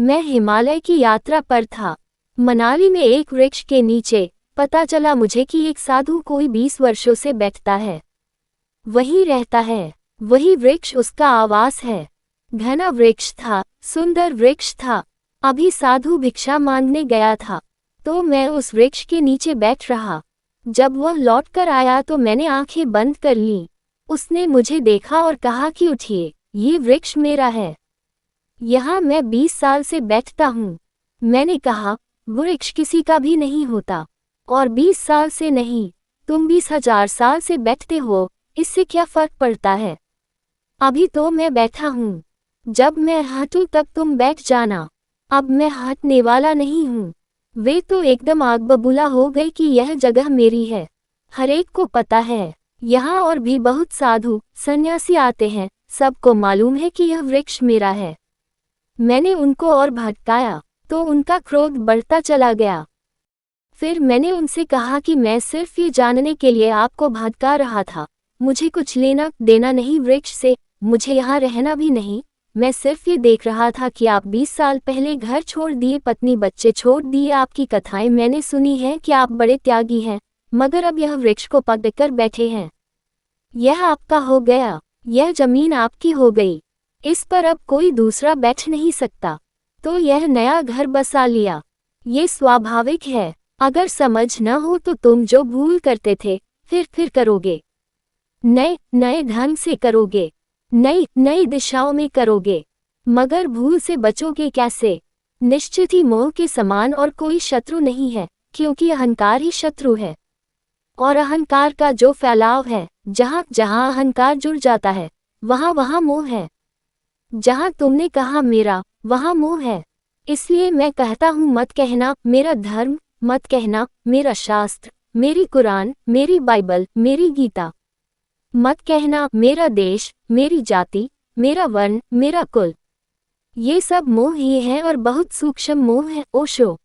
मैं हिमालय की यात्रा पर था। मनाली में एक वृक्ष के नीचे पता चला मुझे कि एक साधु कोई 20 वर्षों से बैठता है, वहीं रहता है। वही वृक्ष उसका आवास है। घना वृक्ष था, सुंदर वृक्ष था। अभी साधु भिक्षा मांगने गया था, तो मैं उस वृक्ष के नीचे बैठ रहा। जब वह लौटकर आया तो मैंने आंखें बंद कर लीं। उसने मुझे देखा और कहा कि उठिए, ये वृक्ष मेरा है। यहाँ मैं 20 साल से बैठता हूँ। मैंने कहा, वृक्ष किसी का भी नहीं होता, और 20 साल से नहीं, तुम 20,000 साल से बैठते हो, इससे क्या फर्क पड़ता है? अभी तो मैं बैठा हूँ। जब मैं हटूं तब तुम बैठ जाना। अब मैं हटने वाला नहीं हूँ। वे तो एकदम आग बबूला हो गई कि यह जगह मेरी है। हरेक को पता है, यहाँ और भी बहुत साधु सन्यासी आते हैं, सबको मालूम है कि यह वृक्ष मेरा है। मैंने उनको और भटकाया, तो उनका क्रोध बढ़ता चला गया। फिर मैंने उनसे कहा कि मैं सिर्फ ये जानने के लिए आपको भटका रहा था। मुझे कुछ लेना देना नहीं वृक्ष से, मुझे यहाँ रहना भी नहीं। मैं सिर्फ ये देख रहा था कि आप 20 साल पहले घर छोड़ दिए, पत्नी बच्चे छोड़ दिए। आपकी कथाएं मैंने सुनी हैं कि आप बड़े त्यागी हैं, मगर अब यह वृक्ष को पकड़कर बैठे हैं। यह आपका हो गया, यह जमीन आपकी हो गई। इस पर अब कोई दूसरा बैठ नहीं सकता, तो यह नया घर बसा लिया। ये स्वाभाविक है। अगर समझ न हो तो तुम जो भूल करते थे फिर करोगे, नए नए ढंग से करोगे, नई नई दिशाओं में करोगे, मगर भूल से बचोगे कैसे? निश्चित ही मोह के समान और कोई शत्रु नहीं है, क्योंकि अहंकार ही शत्रु है। और अहंकार का जो फैलाव है, जहाँ जहाँ अहंकार जुड़ जाता है, वहाँ वहाँ मोह है। जहाँ तुमने कहा मेरा, वहाँ मोह है। इसलिए मैं कहता हूँ, मत कहना मेरा धर्म, मत कहना मेरा शास्त्र, मेरी कुरान, मेरी बाइबल, मेरी गीता। मत कहना मेरा देश, मेरी जाति, मेरा वर्ण, मेरा कुल। ये सब मोह ही है और बहुत सूक्ष्म मोह है। ओशो।